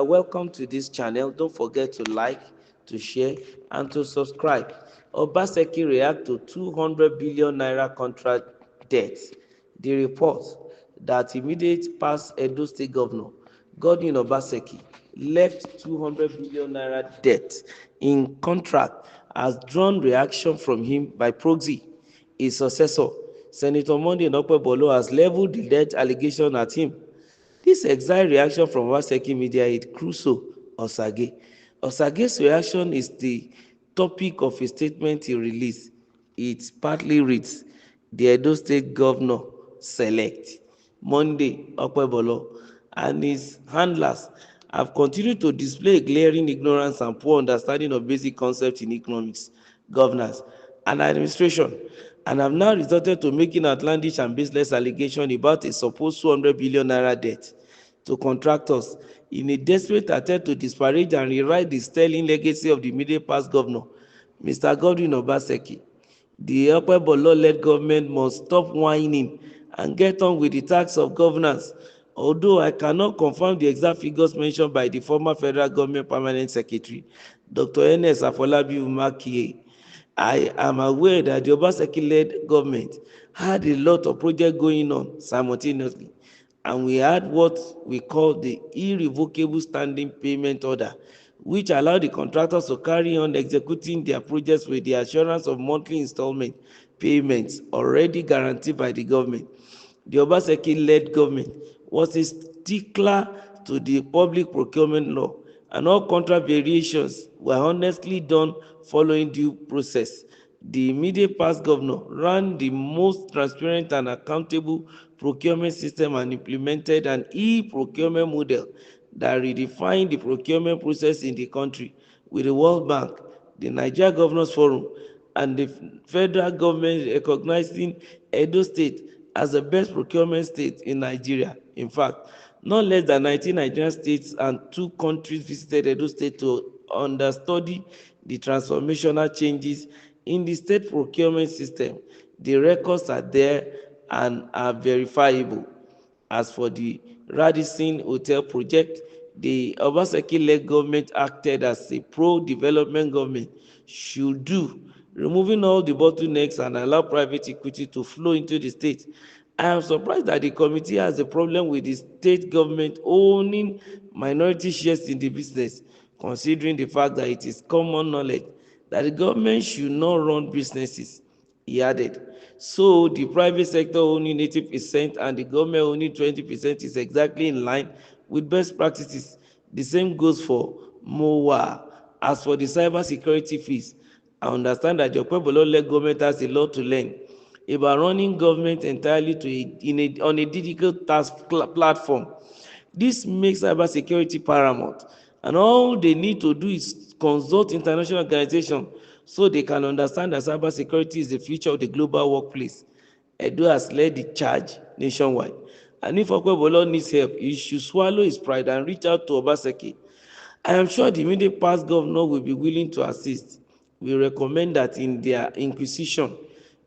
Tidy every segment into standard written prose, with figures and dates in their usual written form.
Welcome to this channel. Don't forget to like, to share, and to subscribe. Obaseki react to 200 billion naira contract debt. The report that immediate past Edo State Governor Godwin Obaseki left 200 billion naira debt in contract has drawn reaction from him by proxy. His successor, Senator Monday Okpebholo, has leveled the debt allegation at him. This exact reaction from Obaseki media aide Crusoe Osage. Osage's reaction is the topic of a statement he released. It partly reads, the Edo State Governor select Monday Okpebholo and his handlers have continued to display glaring ignorance and poor understanding of basic concepts in economics, governance, and administration, and have now resorted to making outlandish and baseless allegations about a supposed 200 billion naira debt to contractors in a desperate attempt to disparage and rewrite the sterling legacy of the immediate past governor, Mr. Godwin Obaseki. The Okpebholo-led government must stop whining and get on with the task of governance. Although I cannot confirm the exact figures mentioned by the former federal government permanent secretary, Dr. Ns Afolabi Umakiye, I am aware that the Obaseki-led government had a lot of projects going on simultaneously, and we had what we call the irrevocable standing payment order, which allowed the contractors to carry on executing their projects with the assurance of monthly installment payments already guaranteed by the government. The Obaseki-led government was a stickler to the public procurement law, and all contract variations were honestly done following due process. The immediate past governor ran the most transparent and accountable procurement system and implemented an e-procurement model that redefined the procurement process in the country, with the World Bank, the Nigeria Governors Forum, and the federal government recognizing Edo State as the best procurement state in Nigeria. In fact, not less than 19 Nigerian states and 2 countries visited Edo State to understudy the transformational changes in the state procurement system. The records are there and are verifiable. As for the Radisson Hotel project, the Obaseki-led government acted as a pro-development government should do, removing all the bottlenecks and allow private equity to flow into the state. I am surprised that the committee has a problem with the state government owning minority shares in the business, considering the fact that it is common knowledge that the government should not run businesses, he added. So the private sector owning 80% and the government owning 20% is exactly in line with best practices. The same goes for MOA. As for the cyber security fees, I understand that the Okpebholo-led government has a lot to learn about running government entirely on a digital task platform. This makes cybersecurity paramount, and all they need to do is consult international organizations so they can understand that cybersecurity is the future of the global workplace. Edo has led the charge nationwide, and if Okpebholo needs help, he should swallow his pride and reach out to Obaseki. I am sure the immediate past governor will be willing to assist. We recommend that in their inquisition,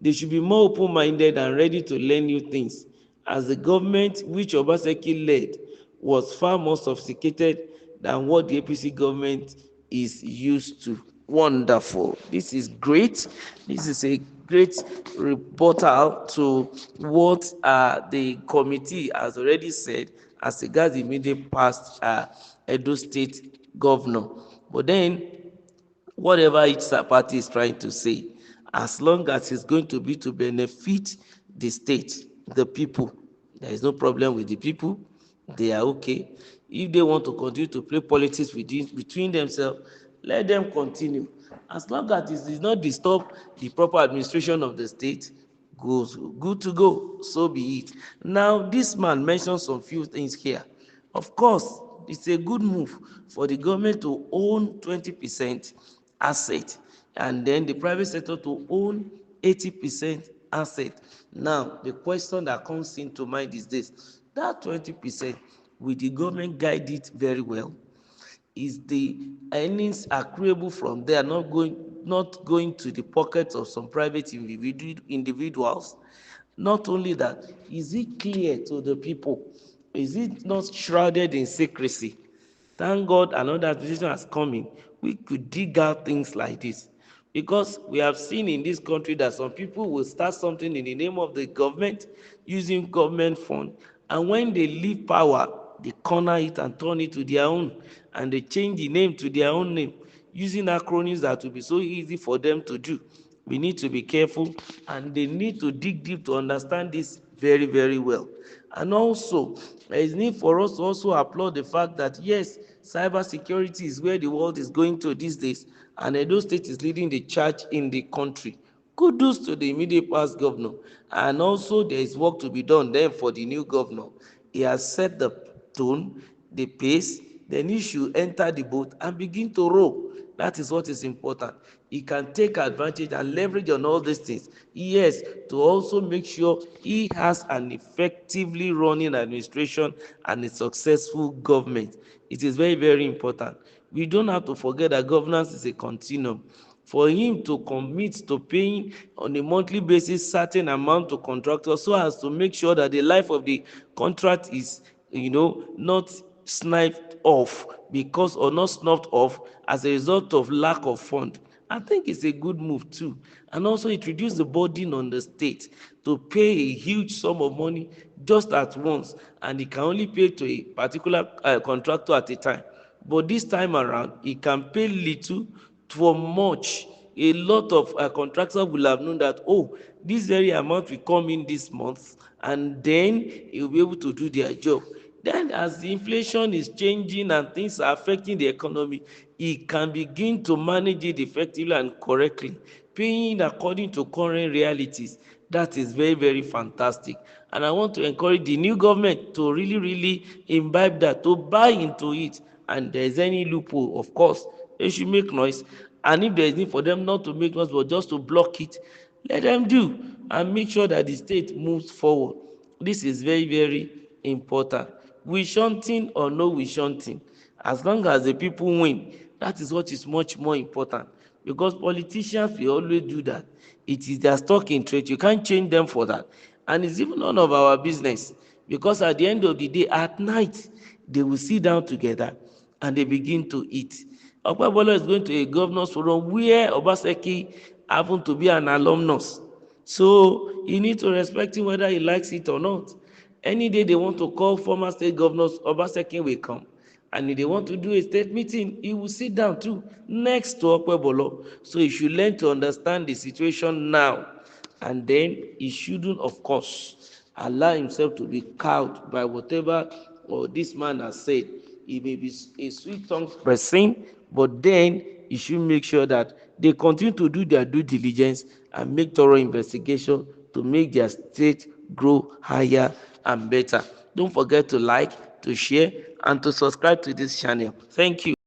they should be more open-minded and ready to learn new things, as the government which Obaseki led was far more sophisticated than what the APC government is used to. Wonderful. This is great. This is a great rebuttal to what the committee has already said as regards the immediate past Edo State governor. But then, whatever each party is trying to say, as long as it's going to be to benefit the state, the people, there is no problem with the people. They are okay. If they want to continue to play politics between themselves, let them continue. As long as it does not disturb the proper administration of the state, goes good to go. So be it. Now, this man mentioned some few things here. Of course, it's a good move for the government to own 20% asset and then the private sector to own 80% asset. Now, the question that comes into mind is this: that 20%, will the government guide it very well? Is the earnings accruable from there not going to the pockets of some private individuals? Not only that, is it clear to the people? Is it not shrouded in secrecy? Thank God another administration has come in. We could dig out things like this. Because we have seen in this country that some people will start something in the name of the government using government fund, and when they leave power, they corner it and turn it to their own, and they change the name to their own name using acronyms that will be so easy for them to do. We need to be careful, and they need to dig deep to understand this very, very well. And also, there is need for us to also applaud the fact that yes, cyber security is where the world is going to these days, and Edo State is leading the charge in the country. Kudos to the immediate past governor. And also, there is work to be done then for the new governor. He has set the tone, the pace, then he should enter the boat and begin to row. That is what is important. He can take advantage and leverage on all these things. Yes, to also make sure he has an effectively running administration and a successful government. It is very, very important. We don't have to forget that governance is a continuum. For him to commit to paying on a monthly basis certain amount to contractors so as to make sure that the life of the contract is, not sniped off because, or not snuffed off as a result of lack of fund. I think it's a good move too. And also it reduces the burden on the state to pay a huge sum of money just at once, and it can only pay to a particular contractor at a time. But this time around, it can pay little for much. A lot of contractors will have known that, oh, this very amount will come in this month, and then he will be able to do their job. Then as the inflation is changing and things are affecting the economy, he can begin to manage it effectively and correctly, paying according to current realities. That is very, very fantastic. And I want to encourage the new government to really, really imbibe that, to buy into it. And there is any loophole, of course, they should make noise. And if there is need for them not to make noise, but just to block it, let them do, and make sure that the state moves forward. This is very, very important. We shunting or no we shunting, as long as the people win, that is what is much more important. Because politicians will always do that. It is their stock in trade. You can't change them for that. And it's even none of our business. Because at the end of the day, at night, they will sit down together and they begin to eat. Okpebholo is going to a governors forum where Obaseki happened to be an alumnus. So you need to respect him whether he likes it or not. Any day they want to call former state governors, Obaseki will come. And if they want to do a state meeting, he will sit down too, next to Okpebholo. So he should learn to understand the situation now. And then he shouldn't, of course, allow himself to be cowed by whatever this man has said. He may be a sweet-tongued person, but then you should make sure that they continue to do their due diligence and make thorough investigation to make their state grow higher and better. Don't forget to like, to share, and to subscribe to this channel. Thank you.